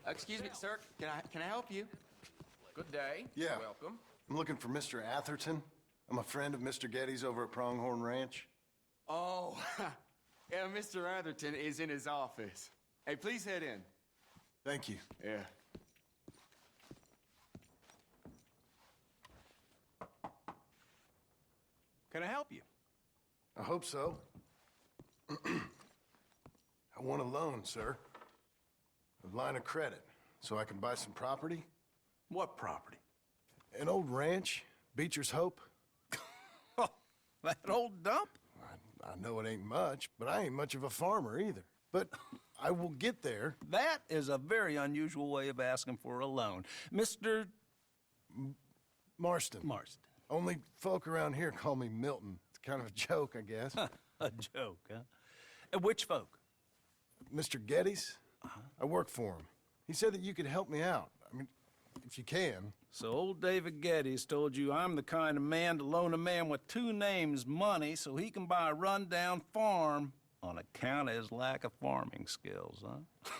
Excuse me, sir. Can I help you? Good day. Yeah. Welcome. I'm looking for Mr. Atherton. I'm a friend of Mr. Getty's over at Pronghorn Ranch. Oh, yeah, Mr. Atherton is in his office. Hey, please head in. Thank you. Yeah. Can I help you? I hope so. I want a loan, sir. A line of credit, so I can buy some property. What property? An old ranch, Beecher's Hope. Oh, that old dump? I know it ain't much, but I ain't much of a farmer either. But I will get there. That is a very unusual way of asking for a loan. Mr. Marston. Marston. Only folk around here call me Milton. It's kind of a joke, I guess. A joke, huh? And which folk? Mr. Getty's? I work for him. He said that you could help me out. I mean, if you can. So old David Getty's told you I'm the kind of man to loan a man with two names money so he can buy a rundown farm on account of his lack of farming skills, huh?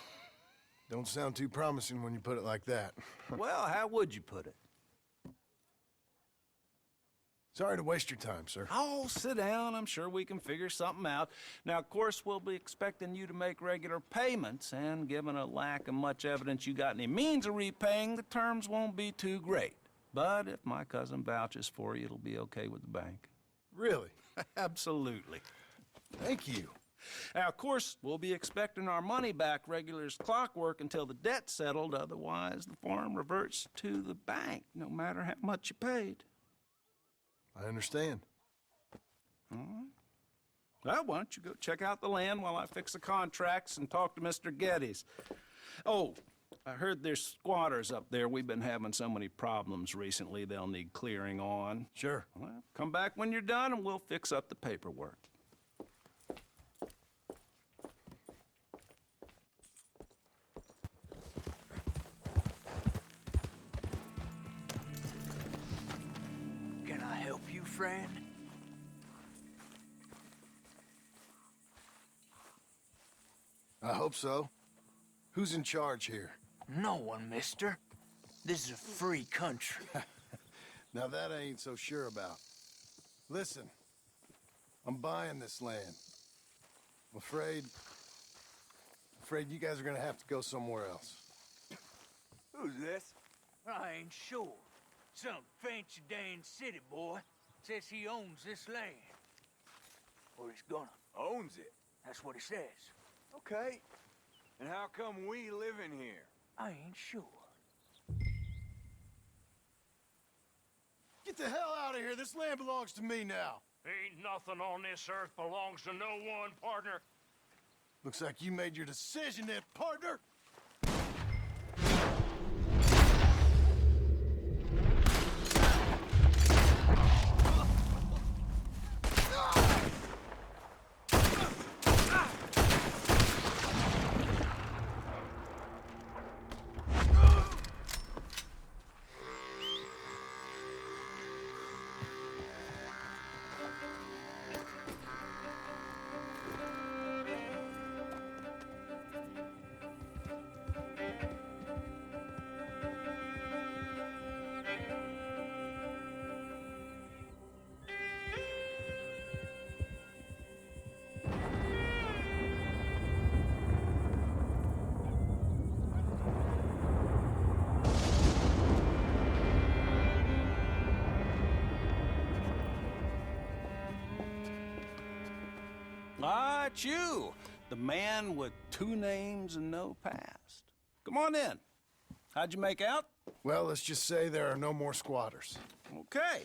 Don't sound too promising when you put it like that. Well, how would you put it? Sorry to waste your time, sir. Oh, sit down. I'm sure we can figure something out. Now, of course, we'll be expecting you to make regular payments, and given a lack of much evidence you got any means of repaying, the terms won't be too great. But if my cousin vouches for you, it'll be okay with the bank. Really? Absolutely. Thank you. Now, of course, we'll be expecting our money back regular as clockwork until the debt's settled. Otherwise, the farm reverts to the bank, no matter how much you paid. I understand. All right. Well, why don't you go check out the land while I fix the contracts and talk to Mr. Getty's. Oh, I heard there's squatters up there. We've been having so many problems recently, they'll need clearing on. Sure. Well, come back when you're done and we'll fix up the paperwork. Can I help you, friend? I hope so. Who's in charge here? No one, mister. This is a free country. Now that I ain't so sure about. Listen, I'm buying this land. I'm afraid you guys are gonna have to go somewhere else. Who's this? I ain't sure. Some fancy Dan city boy says he owns this land. Or he's gonna. Owns it? That's what he says. Okay. And how come we live in here? I ain't sure. Get the hell out of here! This land belongs to me now! Ain't nothing on this earth belongs to no one, partner. Looks like you made your decision then, partner! Ah, it's you, the man with two names and no past. Come on in. How'd you make out? Well, let's just say there are no more squatters. Okay.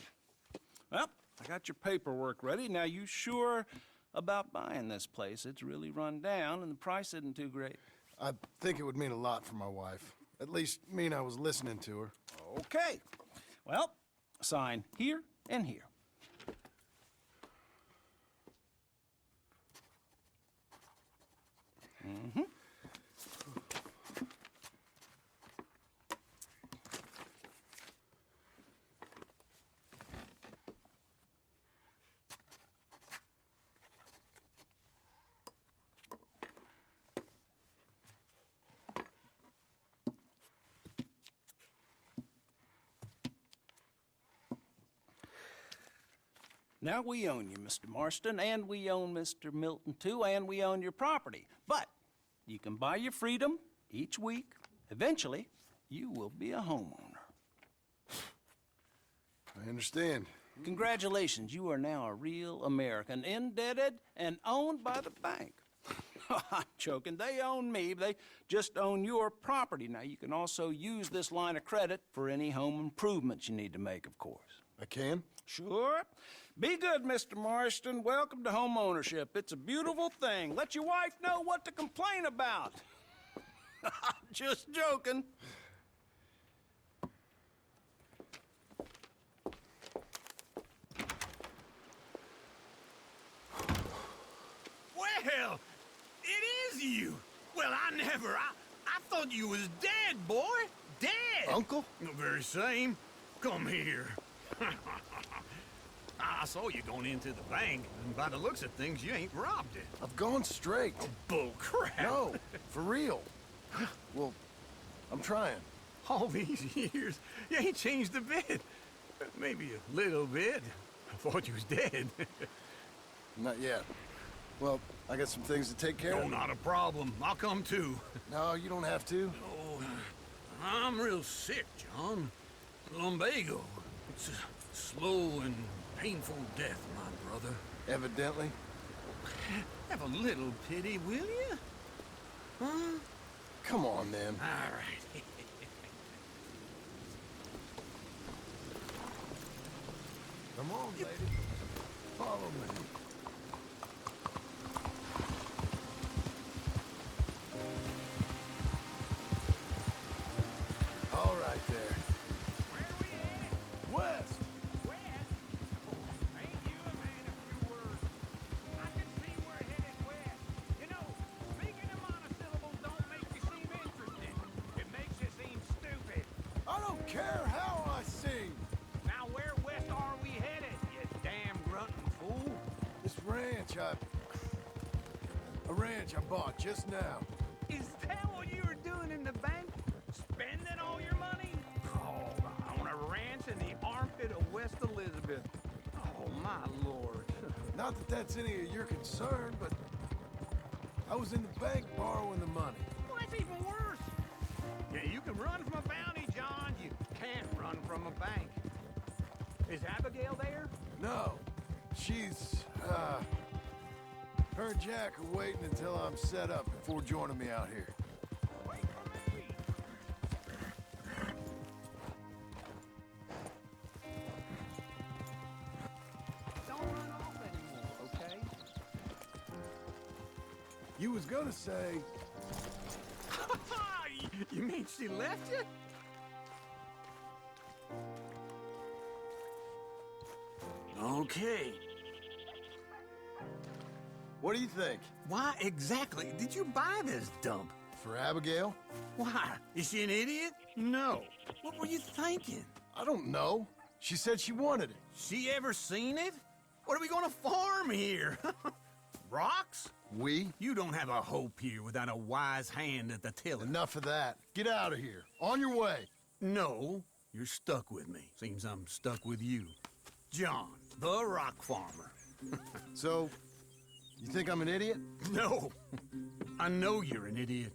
Well, I got your paperwork ready. Now, you sure about buying this place? It's really run down, and the price isn't too great. I think it would mean a lot for my wife. At least mean I was listening to her. Okay. Well, sign here and here. Mm-hmm. Now, we own you, Mr. Marston, and we own Mr. Milton, too, and we own your property. But you can buy your freedom each week. Eventually, you will be a homeowner. I understand. Congratulations, you are now a real American, indebted and owned by the bank. I'm joking. They own me. They just own your property. Now, you can also use this line of credit for any home improvements you need to make, of course. I can? Sure. Be good, Mr. Marston. Welcome to home ownership. It's a beautiful thing. Let your wife know what to complain about. Just joking. Well, it is you. Well, I thought you was dead, boy. Dead. Uncle? The very same. Come here. I saw you going into the bank, and by the looks of things, you ain't robbed it. I've gone straight. Bull crap. No, for real. Well, I'm trying. All these years, you ain't changed a bit. Maybe a little bit. I thought you was dead. Not yet. Well, I got some things to take care No, of. not a problem. I'll come too. No, you don't have to. Oh, I'm real sick, John. Lumbago. It's a slow and painful death, my brother. Evidently. Have a little pity, will you? Huh? Come on, then. All right. Come on, lady. Follow me. All right there. Where we at? West. West? Ain't you a man of few words? I can see we're headed west. You know, speaking of monosyllables don't make you seem interested. It makes you seem stupid. I don't care how I sing. Now where west are we headed, you damn grunting fool? This ranch I bought just now. Is that what you were doing in the bank? Spending all your money? Oh, on a ranch in the armpit of West Elizabeth. Oh, my lord. Not that that's any of your concern, but I was in the bank borrowing the money. Well, that's even worse. Yeah, you can run from a bounty, John. You can't run from a bank. Is Abigail there? No, she's, her and Jack are waiting until I'm set up before joining me out here. Wait for me. Don't run off anymore, okay? You was gonna say, You mean she left you? Okay. what do you think? Why exactly did you buy this dump? For Abigail? Why? Is she an idiot? No. What were you thinking? I don't know. She said she wanted it. She ever seen it? What are we gonna farm here? Rocks? We? You don't have a hope here without a wise hand at the tiller. Enough of that. Get out of here. On your way. No, you're stuck with me. Seems I'm stuck with you. John, the rock farmer. So, you think I'm an idiot? No, I know you're an idiot.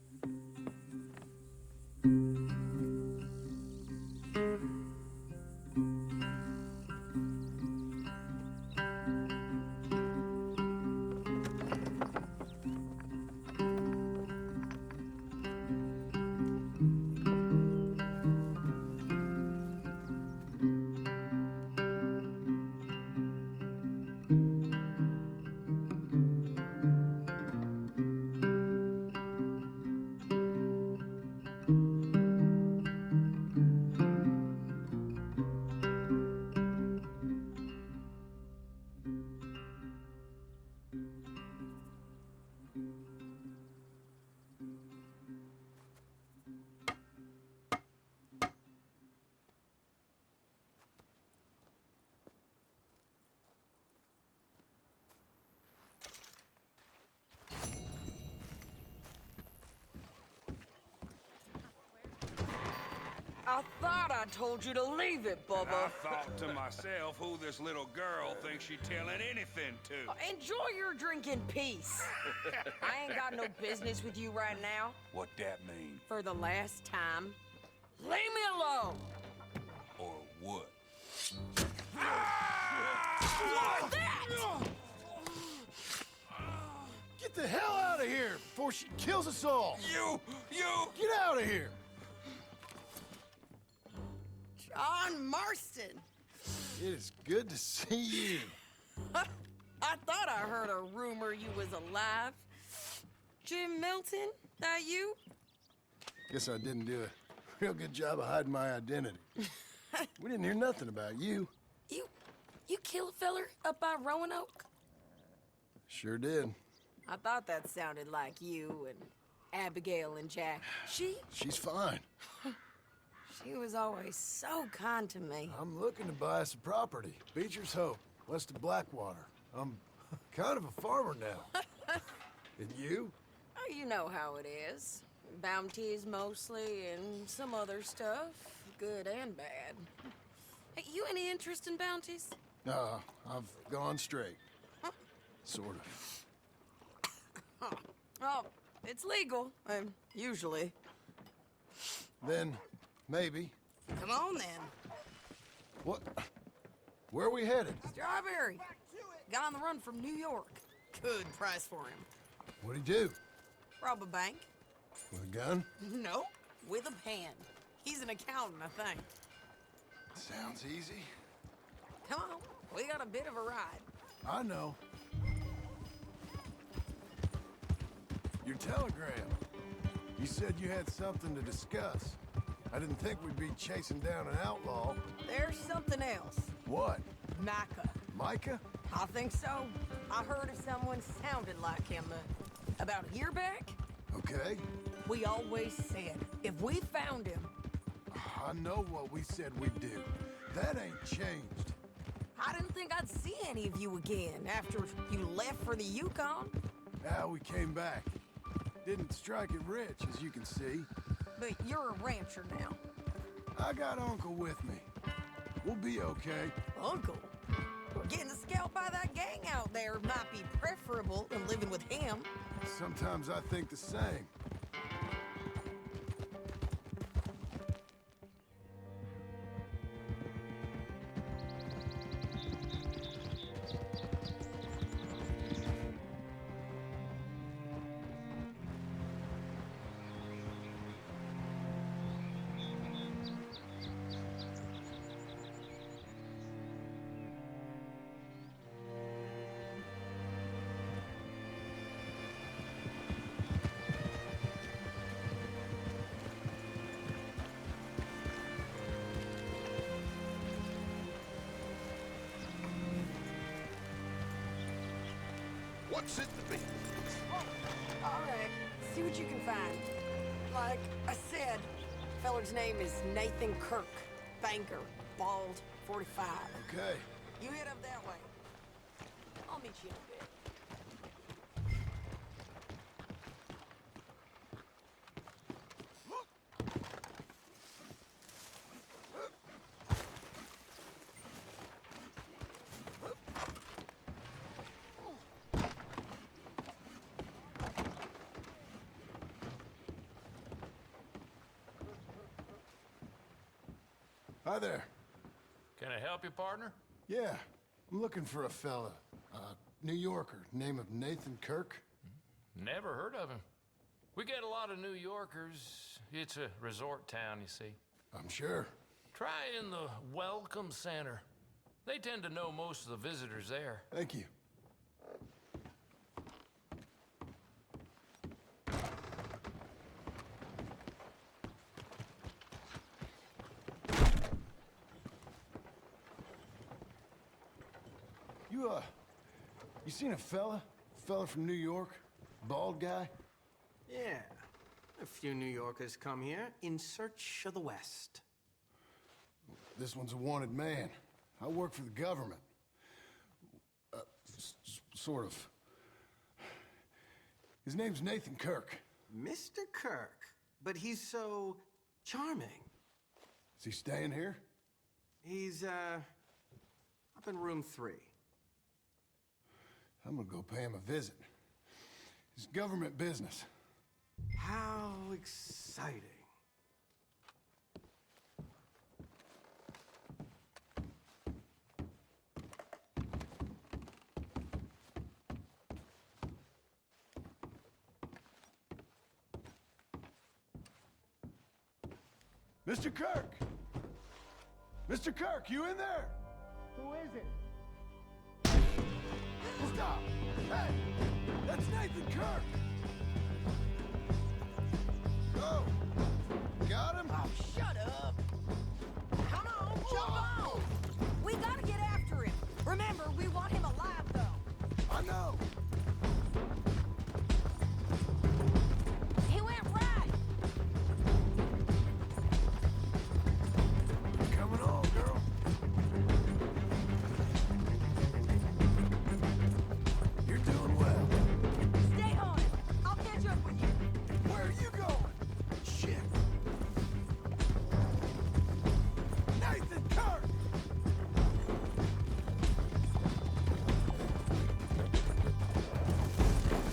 I thought I told you to leave it, I Bubba. thought to myself who this little girl thinks she telling anything to. Enjoy your drink in peace. I ain't got no business with you right now. What that mean? For the last time, leave me alone. Or what? What's that? Get the hell out of here before she kills us all! You! Get out of here! John Marston. It is good to see you. I thought I heard a rumor you was alive. Jim Milton, that you? Guess I didn't do a real good job of hiding my identity. We didn't hear nothing about you. You kill a feller up by Roanoke? Sure did. I thought that sounded like you and Abigail and Jack. She's fine. She was always so kind to me. I'm looking to buy some property. Beecher's Hope, west of Blackwater. I'm kind of a farmer now. And you? Oh, you know how it is. Bounties mostly and some other stuff, good and bad. Hey, you any interest in bounties? I've gone straight. Sort of. Oh, it's legal, usually. Then, maybe. Come on, then. What? Where are we headed? Strawberry. Got on the run from New York. Good price for him. What'd he do? Rob a bank? With a gun? No, with a pen. He's an accountant, I think. Sounds easy. Come on, we got a bit of a ride. I know. Your telegram. You said you had something to discuss. I didn't think we'd be chasing down an outlaw. There's something else. What? Micah. Micah? I think so. I heard of someone sounded like him about a year back. Okay. We always said if we found him. I know what we said we'd do. That ain't changed. I didn't think I'd see any of you again after you left for the Yukon. We came back. Didn't strike it rich, as you can see. But you're a rancher now. I got Uncle with me. We'll be okay. Uncle? Getting scalped by that gang out there might be preferable than living with him. Sometimes I think the same. What's it to be? All right, see what you can find. Like I said, feller's name is Nathan Kirk. Banker, bald, 45. Okay. You head up that way. I'll meet you in a bit. Hi there. Can I help you, partner? Yeah, I'm looking for a fella. New Yorker, name of Nathan Kirk. Never heard of him. We get a lot of New Yorkers. It's a resort town, you see. I'm sure. Try in the Welcome Center. They tend to know most of the visitors there. Thank you. You seen a fella? Fella from New York? Bald guy? Yeah. A few New Yorkers come here in search of the West. This one's a wanted man. I work for the government. Sort of. His name's Nathan Kirk. Mr. Kirk, but he's so charming. Is he staying here? He's, up in room 3. I'm gonna go pay him a visit. It's government business. How exciting. Mr. Kirk! Mr. Kirk, you in there? Who is it? Stop! Hey! That's Nathan Kirk! Oh! Got him? Oh, shut up. Come on, jump on. We gotta get after him. Remember, we want him alive, though. I know! He went right. Coming on, girl. You're doing well. Stay on it. I'll catch up with you. Where are you going? Shit. Nathan Kirk!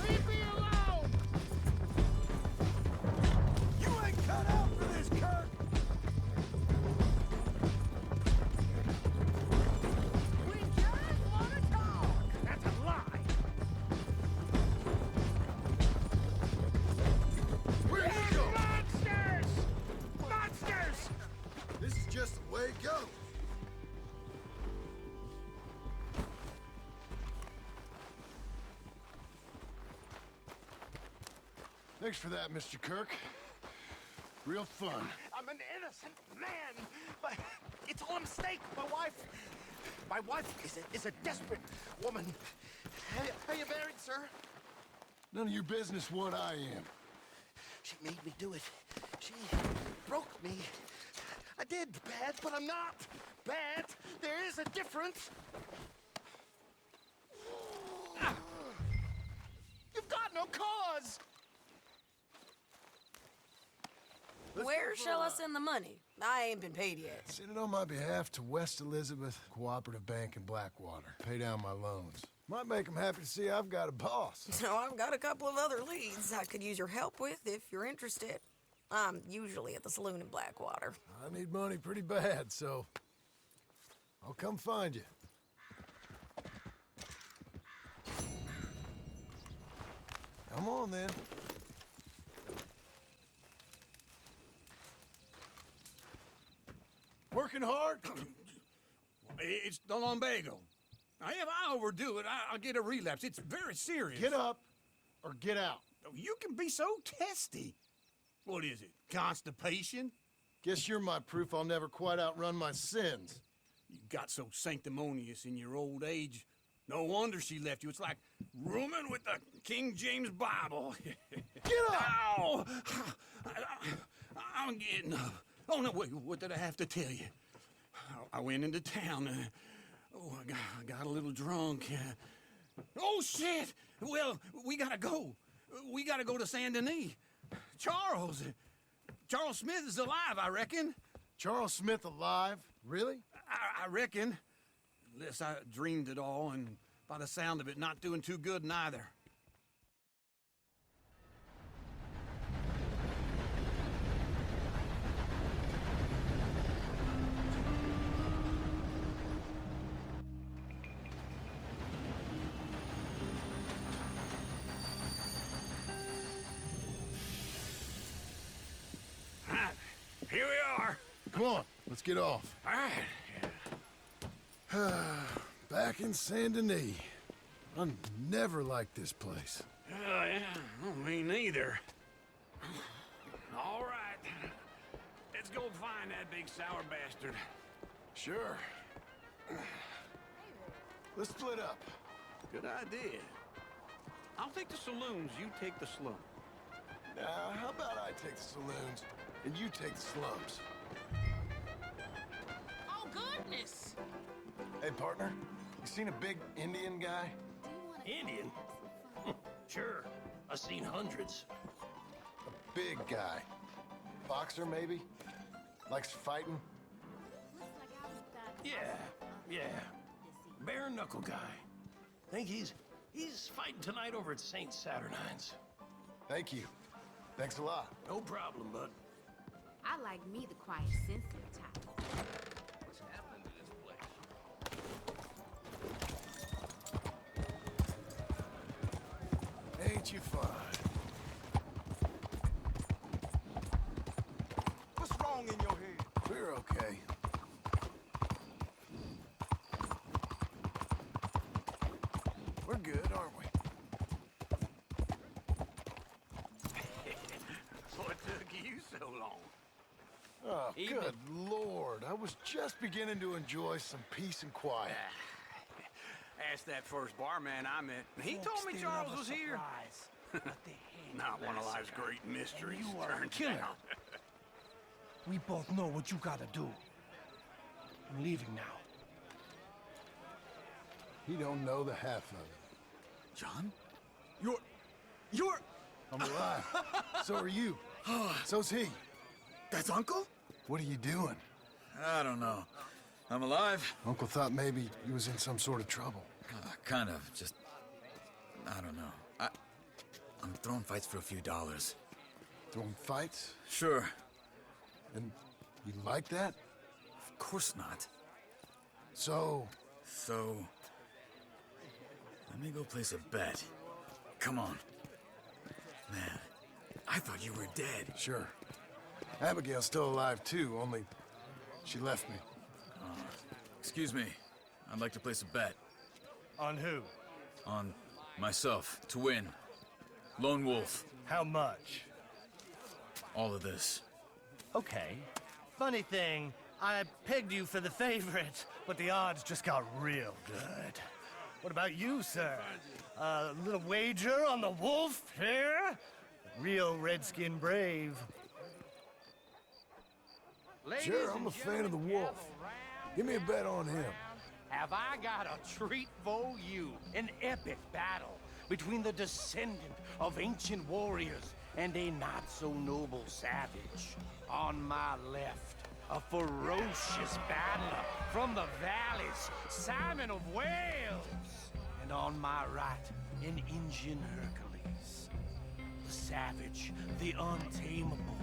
Leave me alone! You ain't cut out for this, Kirk! We just want to talk. That's a lie! Where are you going? Monsters! Monsters! This is just the way it goes. Thanks for that, Mr. Kirk. Real fun. I'm an innocent man, but it's all a mistake. My wife is a desperate woman. Are you married, sir? None of your business what I am. She made me do it. She broke me. I did bad, but I'm not bad. There is a difference. You've got no cause. Where shall I send the money? I ain't been paid yet. Send it on my behalf to West Elizabeth Cooperative Bank in Blackwater. Pay down my loans. Might make them happy to see I've got a boss. So I've got a couple of other leads I could use your help with if you're interested. I'm usually at the saloon in Blackwater. I need money pretty bad, so I'll come find you. Come on, then. Working hard? It's the lumbago. Now, if I overdo it, I'll get a relapse. It's very serious. Get up or get out. You can be so testy. What is it, constipation? Guess you're my proof I'll never quite outrun my sins. You got so sanctimonious in your old age. No wonder she left you. It's like rooming with the King James Bible. Get up! Ow! I'm getting up. Oh, no, wait, what did I have to tell you? I went into town. I got a little drunk. Oh, shit! Well, we gotta go. We gotta go to Saint Denis. Charles Smith is alive, I reckon. Charles Smith alive? Really? I reckon. Unless I dreamed it all, and by the sound of it, not doing too good neither. Here we are. Come on, let's get off. All right. Back in Saint Denis. I never liked this place. Yeah, well, me neither. All right. Let's go find that big sour bastard. Sure. Let's split up. Good idea. I'll take the saloons, you take the slum. Now, how about I take the saloons and you take the slums? Oh, goodness! Hey, partner, you seen a big Indian guy? Indian? Sure. I've seen hundreds. A big guy. Boxer, maybe? Likes fighting? Yeah. Bare knuckle guy. Think he's fighting tonight over at St. Saturnine's. Thank you. Thanks a lot. No problem, bud. I like me the quiet, sensitive type. What's happening to this place? Ain't you fine? What's wrong in your head? We're okay. We're good, aren't we? What took you so long? Oh, good Lord. I was just beginning to enjoy some peace and quiet. Asked that first barman I met. He told me Charles was here. Not one of life's great mysteries. You are a turns killer. out. We both know what you gotta do. I'm leaving now. He don't know the half of it. John? You're... I'm alive. So are you. So's he. That's Uncle? What are you doing? I don't know. I'm alive. Uncle thought maybe he was in some sort of trouble. Kind of. Just... I don't know. I'm throwing fights for a few dollars. Throwing fights? Sure. And you like that? Of course not. So, let me go place a bet. Come on. Man, I thought you were dead. sure. Abigail's still alive too, only she left me. Excuse me. I'd like to place a bet. On who? On myself, to win. Lone Wolf. How much? All of this. Okay. Funny thing, I pegged you for the favorite, but the odds just got real good. What about you, sir? A little wager on the wolf here? Real redskin brave. Sure, I'm a fan of the wolf. Give me a bet on him. Have I got a treat for you? An epic battle between the descendant of ancient warriors and a not-so-noble savage. On my left, a ferocious battler from the valleys, Simon of Wales. And on my right, an Indian Hercules. The savage, the untamable,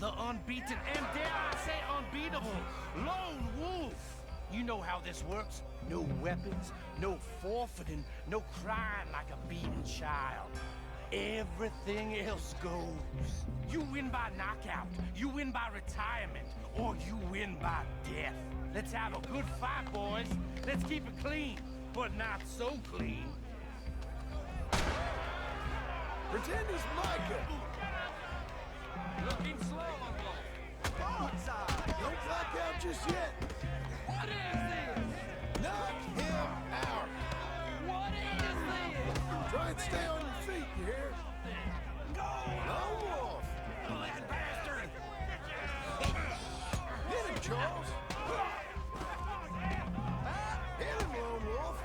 the unbeaten, and dare I say unbeatable, Lone Wolf. You know how this works. No weapons, no forfeiting, no crying like a beaten child. Everything else goes. You win by knockout, you win by retirement, or you win by death. Let's have a good fight, boys. Let's keep it clean, but not so clean. Pretend he's Micah. Looking slow, Uncle. Don't black out just yet. What is this? Knock him out. What is this? Try and stay on your feet, you hear? Go! Lone Wolf. That bastard! Hit him, Charles. Hit him, Lone Wolf.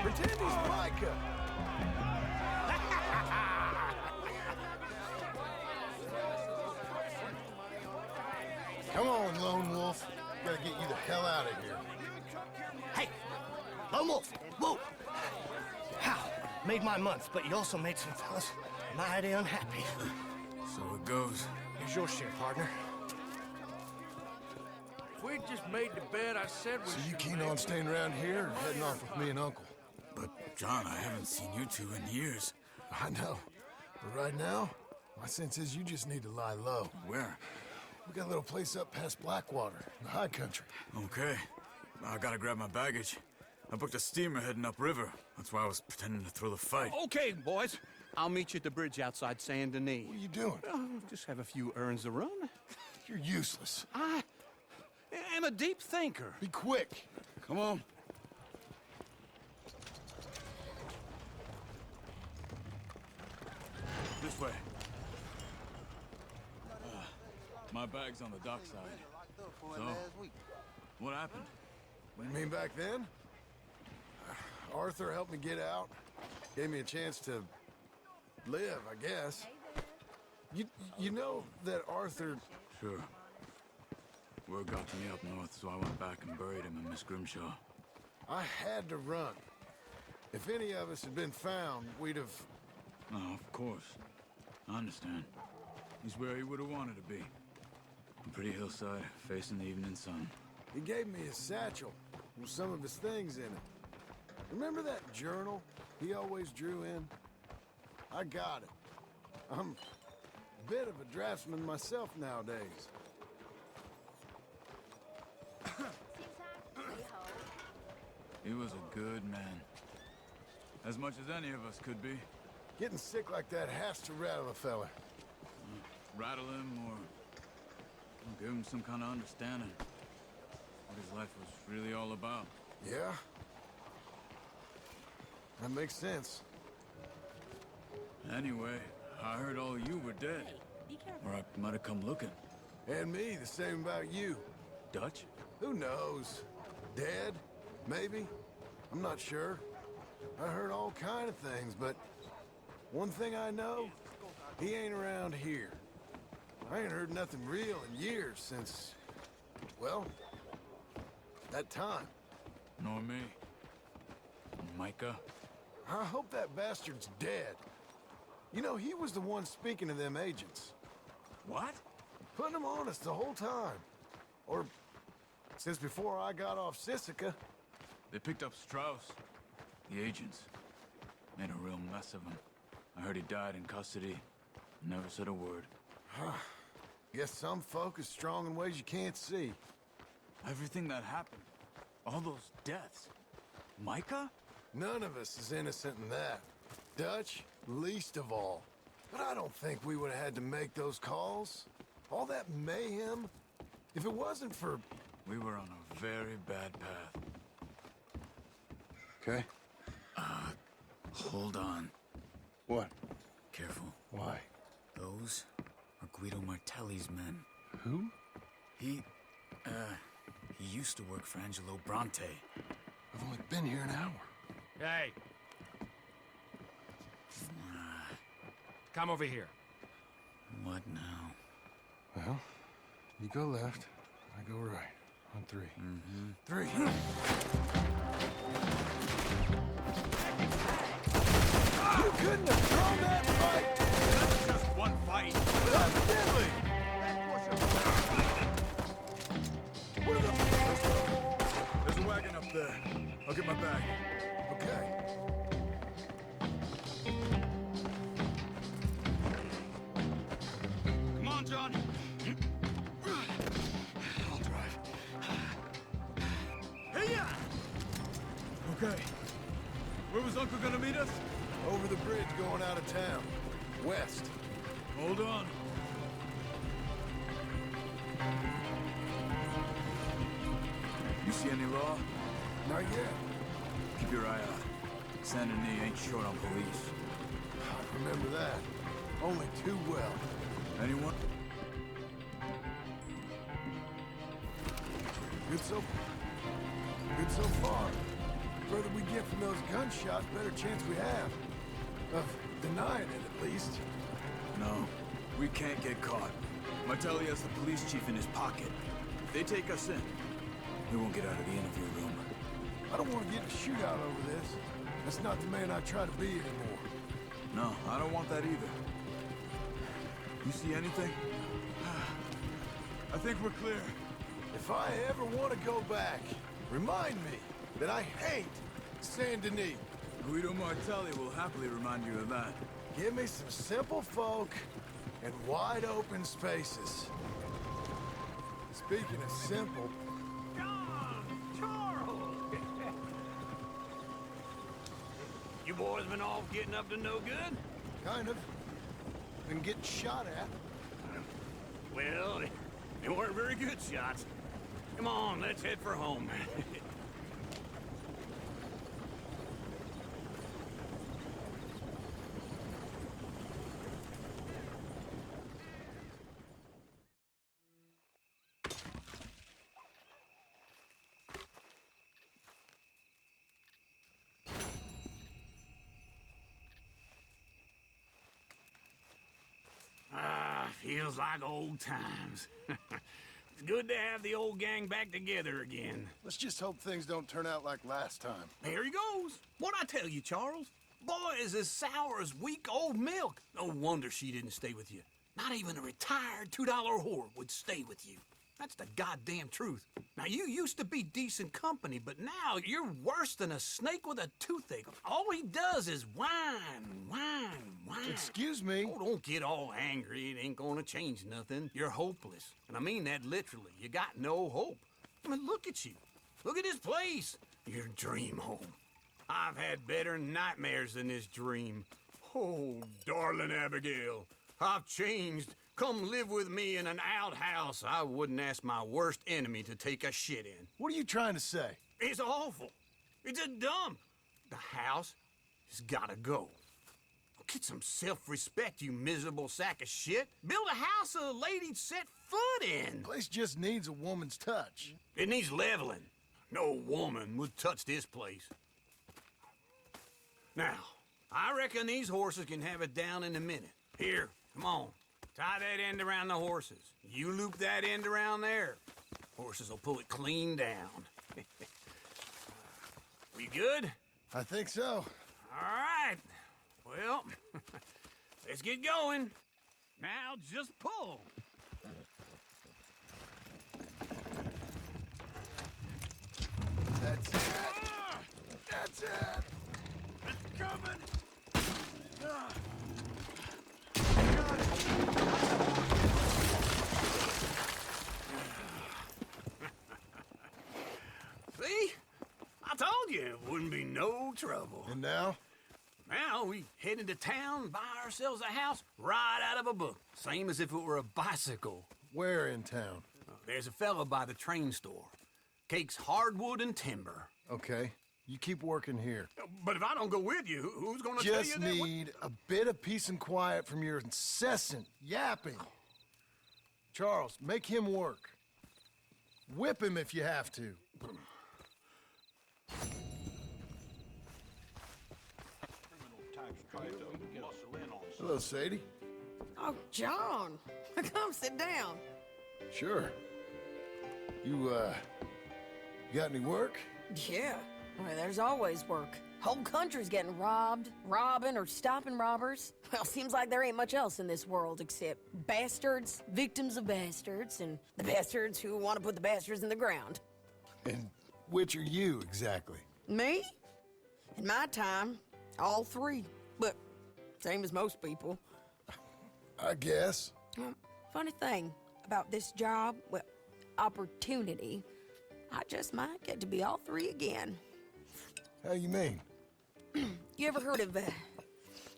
Pretend he's Micah. Come on, Lone Wolf. Gotta get you the hell out of here. Hey! Lone Wolf! Whoa! How? Made my month, but you also made some fellas mighty unhappy. So it goes. Here's your share, partner. If we just made the bet I said we So you keen on staying around here or heading off with me and Uncle? But, John, I haven't seen you two in years. I know. But right now, my sense is you just need to lie low. Where? We got a little place up past Blackwater, in the high country. Okay. I gotta grab my baggage. I booked a steamer heading upriver. That's why I was pretending to throw the fight. Okay, boys. I'll meet you at the bridge outside Saint Denis. What are you doing? Oh, just have a few errands to run. You're useless. I am a deep thinker. Be quick. Come on. This way. My bag's on the dockside. So, what happened? You mean back then? Arthur helped me get out. Gave me a chance to live, I guess. You know that Arthur... Sure. Word got to me up north, so I went back and buried him in Miss Grimshaw. I had to run. If any of us had been found, we'd have... Oh, of course. I understand. He's where he would have wanted to be. A pretty hillside, facing the evening sun. He gave me his satchel with some of his things in it. Remember that journal he always drew in? I got it. I'm a bit of a draftsman myself nowadays. He was a good man. As much as any of us could be. Getting sick like that has to rattle a fella. Rattle him or give him some kind of understanding. What his life was really all about. Yeah? That makes sense. Anyway, I heard all you were dead. Be careful. Or I might have come looking. And me, the same about you. Dutch? Who knows? Dead? Maybe? I'm not sure. I heard all kind of things, but one thing I know, he ain't around here. I ain't heard nothing real in years since, well, that time. Nor me. Micah? I hope that bastard's dead. You know, he was the one speaking to them agents. What? Putting them on us the whole time. Or since before I got off Sisika. They picked up Strauss. The agents. Made a real mess of him. I heard he died in custody. Never said a word. Guess some folk is strong in ways you can't see. Everything that happened. All those deaths. Micah? None of us is innocent in that. Dutch, least of all. But I don't think we would have had to make those calls. All that mayhem. If it wasn't for... We were on a very bad path. Okay. Hold on. What? Careful. Why? Those are Guido Martelli's men. Who? He used to work for Angelo Bronte. I've only been here an hour. Hey. Come over here. What now? Well, you go left, I go right. On three. Mm-hmm. 3. You couldn't have thrown that fight! That's just one fight. That's deadly! What are the... There's a wagon up there. I'll get my bag. Okay. Come on, John. I'll drive. Hey-ya! Okay. Where was Uncle gonna meet us? Over the bridge going out of town. West. Hold on. You see any law? Not yet. Keep your eye out. Saint Denis ain't short on police. I remember that. Only too well. Anyone? Good so far. The further we get from those gunshots, better chance we have. Of denying it, at least. No, we can't get caught. Martelli has the police chief in his pocket. If they take us in, we won't get out of the interview room. I don't want to get in a shootout over this. That's not the man I try to be anymore. No, I don't want that either. You see anything? I think we're clear. If I ever want to go back, remind me that I hate Saint Denis. Guido Martelli will happily remind you of that. Give me some simple folk and wide open spaces. Speaking of simple... John! Charles! You boys been off getting up to no good? Kind of. Been getting shot at. Well, they weren't very good shots. Come on, let's head for home. Feels like old times. It's good to have the old gang back together again. Let's just hope things don't turn out like last time. There he goes. What'd I tell you, Charles? Boy is as sour as week-old milk. No wonder she didn't stay with you. Not even a retired $2 whore would stay with you. That's the goddamn truth. Now, you used to be decent company, but now you're worse than a snake with a toothache. All he does is whine. Excuse me? Oh, don't get all angry. It ain't gonna change nothing. You're hopeless. And I mean that literally. You got no hope. I mean, look at you. Look at this place. Your dream home. I've had better nightmares than this dream. Oh, darling Abigail, I've changed. Come live with me in an outhouse I wouldn't ask my worst enemy to take a shit in. What are you trying to say? It's awful. It's a dump. The house has gotta go. Get some self-respect, you miserable sack of shit. Build a house a lady'd set foot in. The place just needs a woman's touch. It needs leveling. No woman would touch this place. Now, I reckon these horses can have it down in a minute. Here, come on. Tie that end around the horses. You loop that end around there. Horses will pull it clean down. We good? I think so. All right. Well, let's get going. Now just pull. That's it. That's it. It's coming. See? I told you it wouldn't be no trouble. And now? Now we head into town, buy ourselves a house right out of a book. Same as if it were a bicycle. Where in town? There's a fella by the train store. Cakes hardwood and timber. Okay. You keep working here. But if I don't go with you, who's gonna tell you Just that? need a bit of peace and quiet from your incessant yapping. Charles, make him work. Whip him if you have to. Hello, Sadie. Oh, John. Come sit down. Sure. You got any work? Yeah. Well, there's always work. Whole country's getting robbed, robbing, or stopping robbers. Well, seems like there ain't much else in this world except bastards, victims of bastards, and the bastards who want to put the bastards in the ground. And which are you, exactly? Me? In my time, all three. But same as most people. I guess. Funny thing about this job, well, opportunity, I just might get to be all three again. How you mean? You ever heard of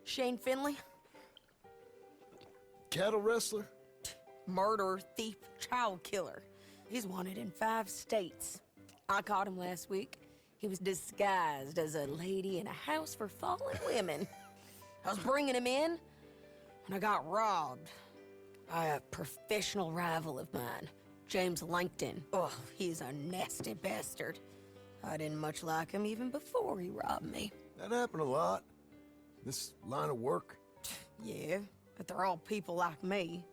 Shane Finley? Cattle wrestler? Murderer, thief, child killer. He's wanted in 5 states. I caught him last week. He was disguised as a lady in a house for fallen women. I was bringing him in when I got robbed by a professional rival of mine, James Langton. Oh, he's a nasty bastard. I didn't much like him even before he robbed me. That happened a lot. This line of work. Yeah, but they're all people like me.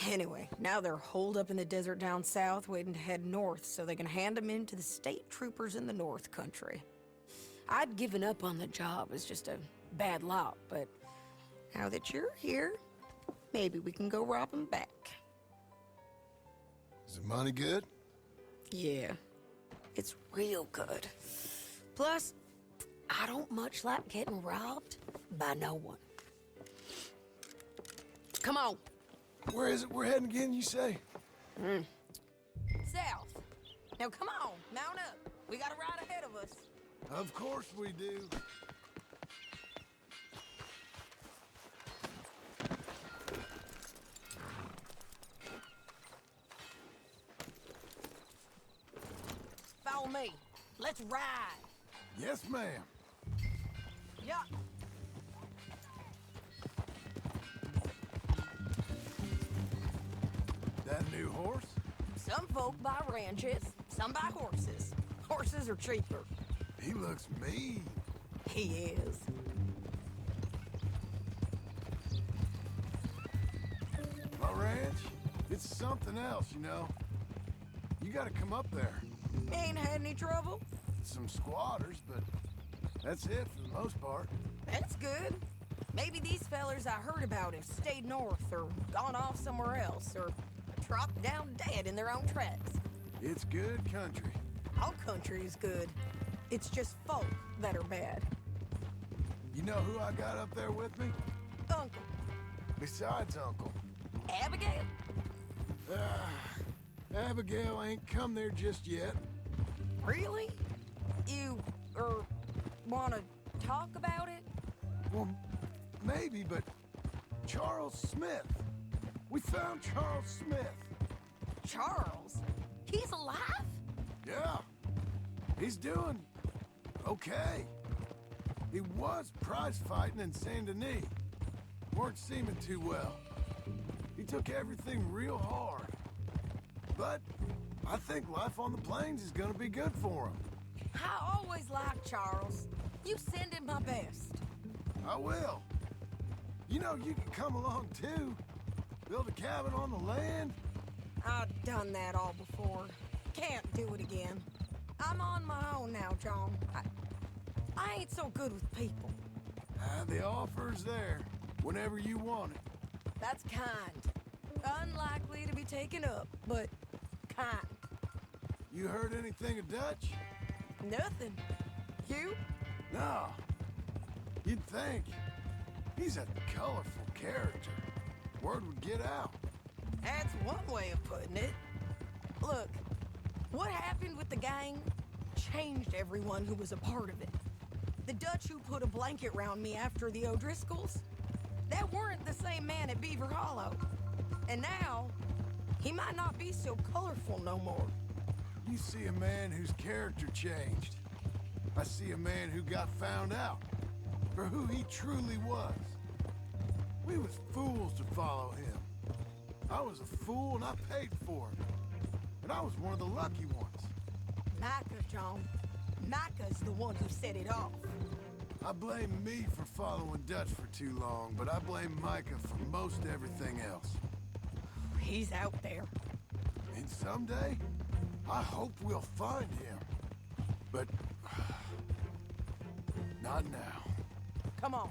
Anyway, now they're holed up in the desert down south, waiting to head north so they can hand them in to the state troopers in the north country. I'd given up on the job as just a bad lot, but now that you're here, maybe we can go rob them back. Is the money good? Yeah, it's real good. Plus, I don't much like getting robbed by no one. Come on. Where is it we're heading again, you say? South. Now come on, mount up. We got a ride ahead of us. Of course we do. Follow me. Let's ride. Yes, ma'am. Yeah. That new horse? Some folk buy ranches, some buy horses. Horses are cheaper. He looks mean. He is. My ranch? It's something else, you know. You gotta come up there. Ain't had any trouble? Some squatters, but that's it for the most part. That's good. Maybe these fellers I heard about have stayed north or gone off somewhere else or dropped down dead in their own tracks. It's good country. All country is good. It's just folk that are bad. You know who I got up there with me? Uncle. Besides Uncle. Abigail? Abigail ain't come there just yet. Really? You, wanna talk about it? Well, maybe, but Charles Smith. We found Charles Smith. Charles? He's alive? Yeah. He's doing okay. He was prize fighting in Saint Denis. Weren't seeming too well. He took everything real hard. But I think life on the plains is gonna be good for him. I always liked Charles. You send him my best. I will. You know, you can come along too. Build a cabin on the land. I've done that all before. Can't do it again. I'm on my own now, John. I ain't so good with people. The offer's there whenever you want it. That's kind. Unlikely to be taken up, but kind. You heard anything of Dutch? Nothing. You? No. You'd think. He's a colorful character. Word would get out. That's one way of putting it. Look, what happened with the gang changed everyone who was a part of it. The Dutch who put a blanket round me after the O'Driscolls, that weren't the same man at Beaver Hollow. And now, he might not be so colorful no more. You see a man whose character changed. I see a man who got found out for who he truly was. We was fools to follow him. I was a fool and I paid for it. And I was one of the lucky ones. Micah, John. Micah's the one who set it off. I blame me for following Dutch for too long, but I blame Micah for most everything else. He's out there. And someday, I hope we'll find him. But not now. Come on.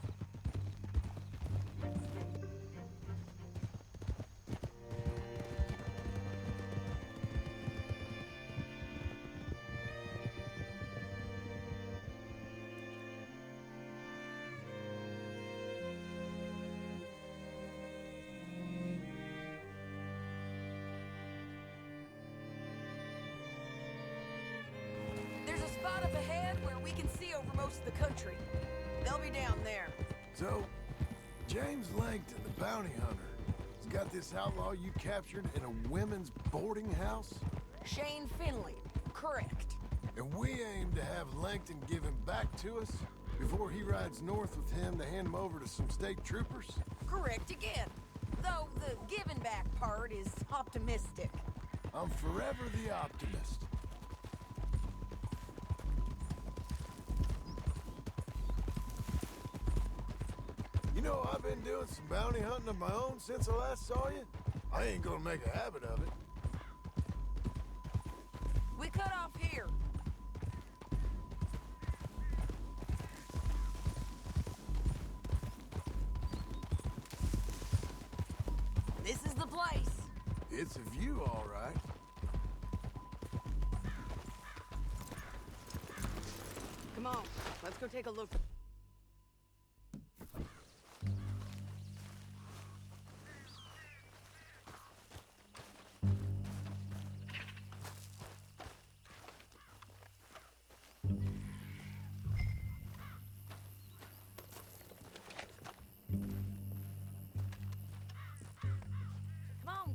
There's a spot up ahead where we can see over most of the country. They'll be down there. So, James Langton, the bounty hunter, has got this outlaw you captured in a women's boarding house? Shane Finley. Correct. And we aim to have Langton give him back to us before he rides north with him to hand him over to some state troopers? Correct again. Though the giving back part is optimistic. I'm forever the optimist. You know, I've been doing some bounty hunting of my own since I last saw you. I ain't gonna make a habit of it. We cut off here. This is the place. It's a view, all right. Come on, let's go take a look.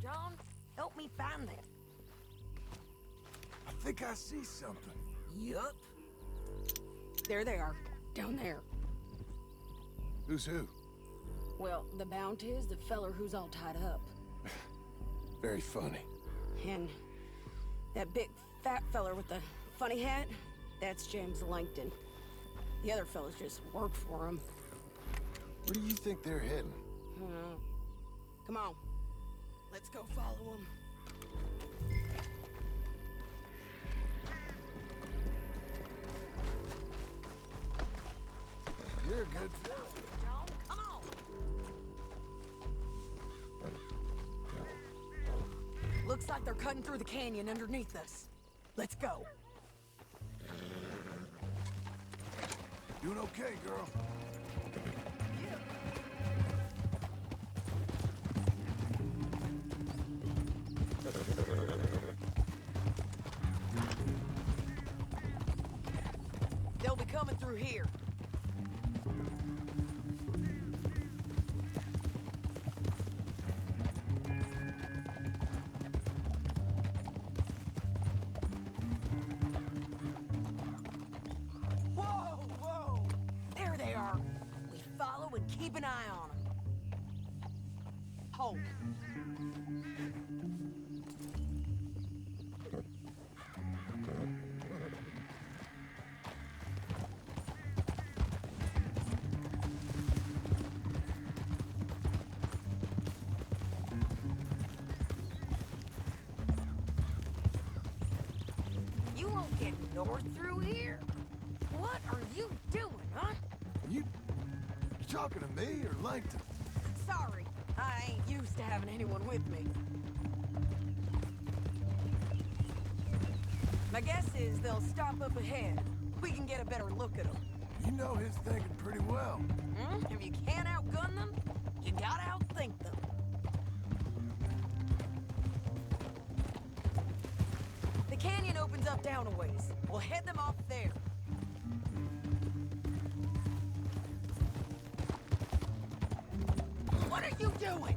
John, help me find that. I think I see something. Yup. There they are, down there. Who's who? Well, the bounty is the feller who's all tied up. Very funny. And that big fat feller with the funny hat, that's James Langton. The other fellas just work for him. Where do you think they're heading? Come on. Let's go follow him. like they're cutting through the canyon underneath us. Let's go. Doing okay, girl? They'll be coming through here. Whoa, whoa! There they are. We follow and keep an eye on them. Hold. You won't get north through here? What are you doing, huh? You talking to me or Langton? Sorry, I ain't used to having anyone with me. My guess is they'll stop up ahead. We can get a better look at them. You know his thinking pretty well. If you can't outgun them, you gotta outthink them. The canyon opens up down a ways. We'll head them off there. What are you doing?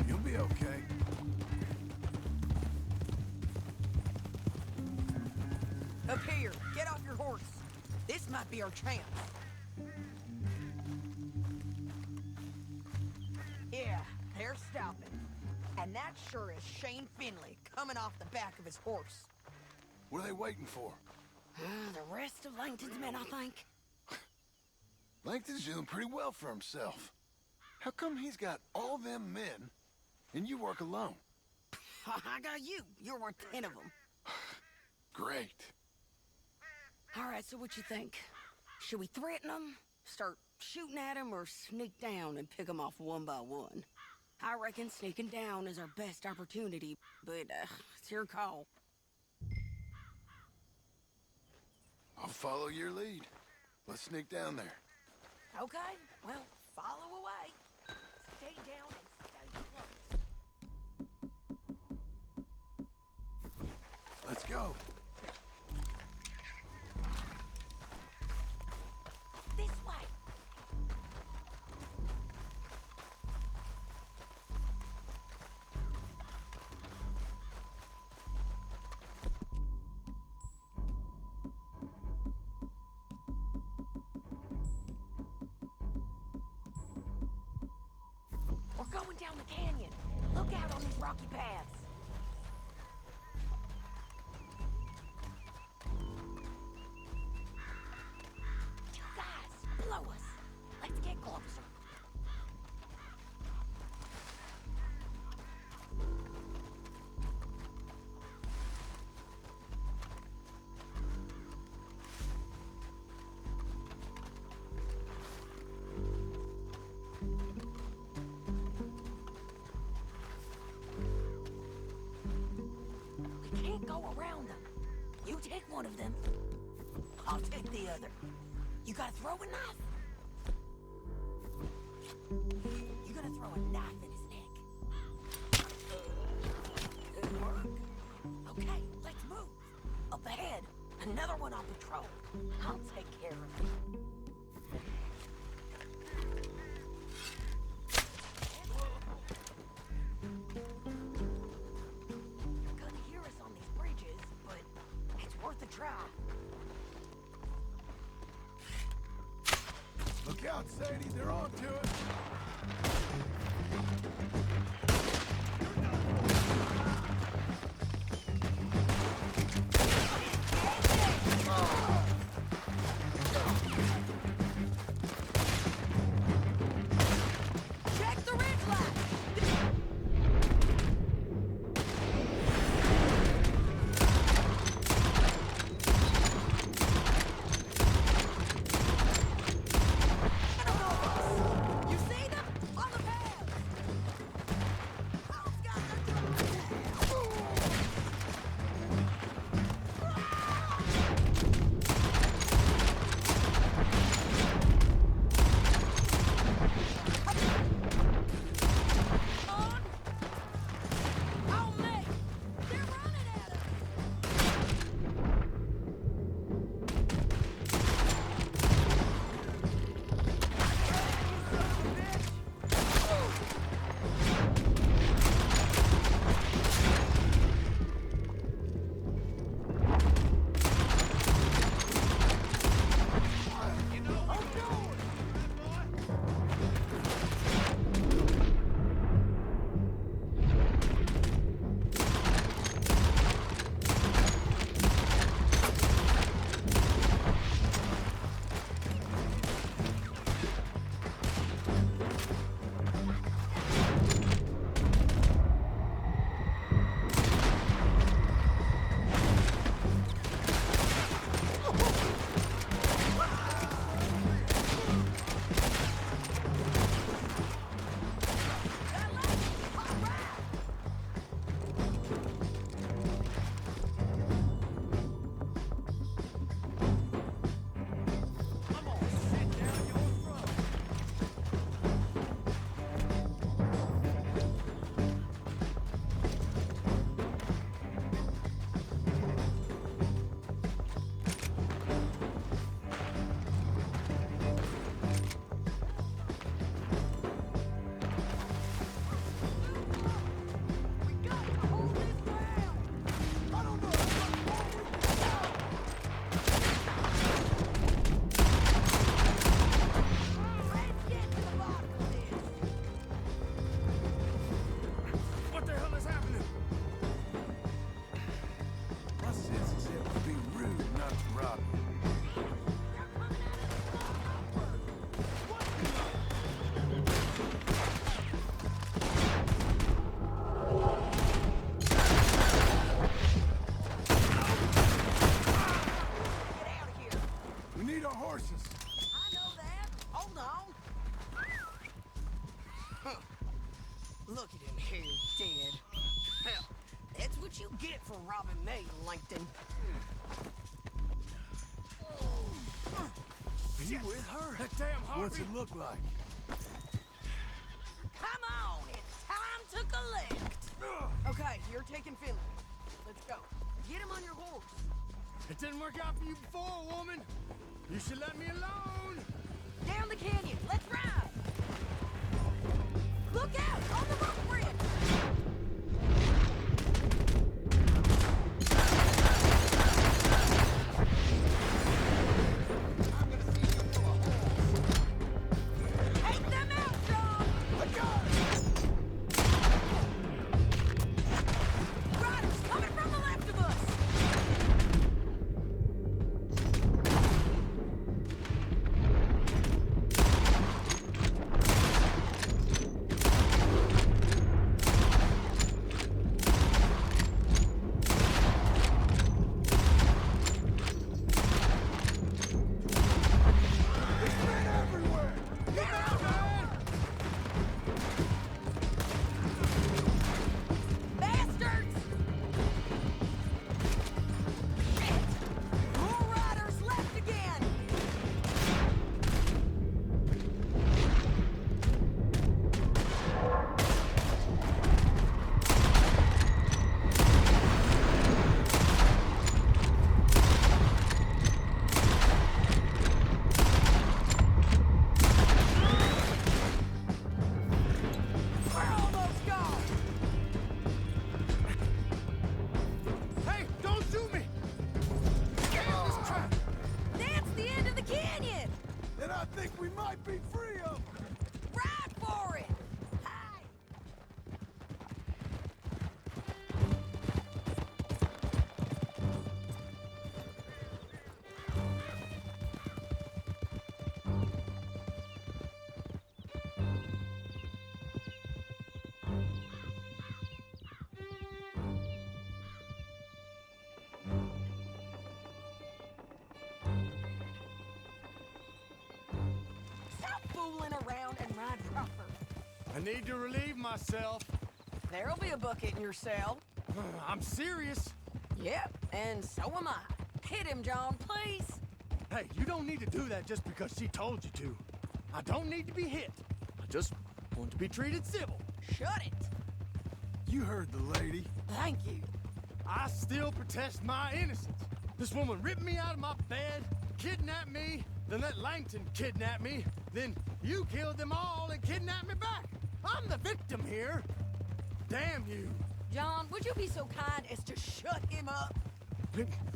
You'll be okay. Up here, get off your horse. This might be our chance. Yeah, they're stopping. And that sure is Shane Finley coming off the back of his horse. What are they waiting for? The rest of Langton's men, I think. Langton's doing pretty well for himself. How come he's got all them men and you work alone? I got you. You're worth 10 of them. Great. All right, so what you think? Should we threaten them, start shooting at them, or sneak down and pick them off one by one? I reckon sneaking down is our best opportunity, but it's your call. I'll follow your lead. Let's sneak down there. Okay, well, follow away. Stay down and stay close. Let's go. This way. We're going down the canyon. Look out on these rocky paths. You guys, blow us. Let's get closer. We can't go around them. You take one of them. I'll take the other. You gotta throw a knife. You gotta throw a knife in his neck. Good work. Okay, let's move. Up ahead, another one on patrol. I'll take care of it. You're gonna hear us on these bridges, but it's worth a try. Look out, Sadie. They're on to it. Check the ridge line. You see? robbing me, Langton. Are you with her? That damn Harvey! What's it look like? Come on, it's time to collect. Okay, you're taking Finley. Let's go. Get him on your horse. It didn't work out for you before, woman. You should let me alone. Down the canyon. Let's ride. Look out! On the rope bridge! Take them out, John! Riders coming from the left of us! Bastards! Shit! More riders left again! We're almost gone! Hey, don't shoot me! Get in this trap! That's the end of the canyon! Then I think we might be free of them. Ride for it! Hey! Stop fooling around and ride proper. I need to relieve myself. There'll be a bucket in your cell. I'm serious. Yep, and so am I. Hit him, John, please. Hey, you don't need to do that just because she told you to. I don't need to be hit. I just want to be treated civil. Shut it. You heard the lady. Thank you. I still protest my innocence. This woman ripped me out of my bed, kidnapped me, then let Langton kidnap me, then you killed them all and kidnapped me back. I'm the victim here. Damn you. John, would you be so kind as to shut him up?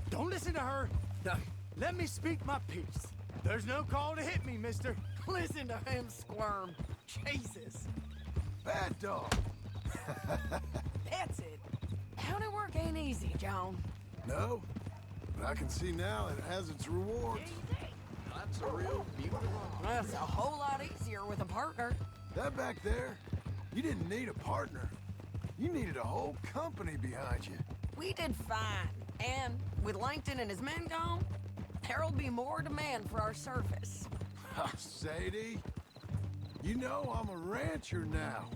Don't listen to her. Now, let me speak my piece. There's no call to hit me, mister. Listen to him squirm. Jesus. Bad dog. That's it. County work ain't easy, John. No, but I can see now it has its rewards. That's a real beautiful. That's a whole lot easier with a partner. That back there, you didn't need a partner. You needed a whole company behind you. We did fine. And with Langton and his men gone, there'll be more demand for our service. Sadie, you know I'm a rancher now.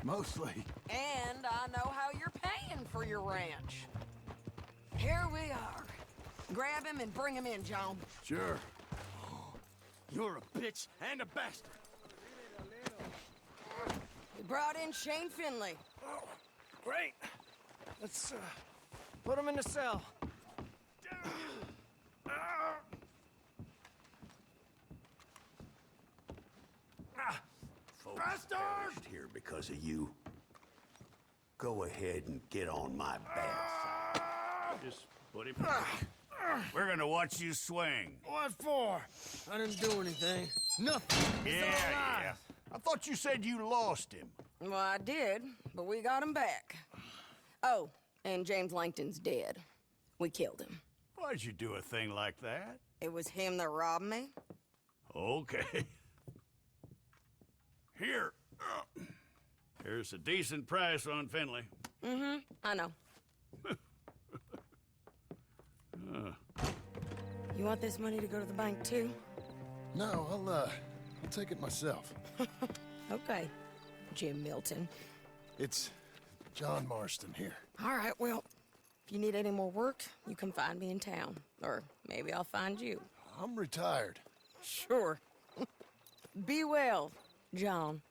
Mostly. And I know how you're paying for your ranch. Here we are. Grab him and bring him in, John. Sure. You're a bitch and a bastard. We brought in Shane Finley. Oh, great. Let's put him in the cell. Folks Bastard! perished here because of you. Go ahead and get on my bad side. Just put him. We're gonna watch you swing. What for? I didn't do anything. Nothing. It's all lies. I thought you said you lost him. Well, I did, but we got him back. Oh, and James Langton's dead. We killed him. Why'd you do a thing like that? It was him that robbed me. Okay. Here. Here's a decent price on Finley. Mm-hmm, I know. You want this money to go to the bank, too? No, I'll take it myself. Okay, Jim Milton. It's John Marston here. All right, well, If you need any more work, you can find me in town. Or maybe I'll find you. I'm retired. Sure. Be well, John.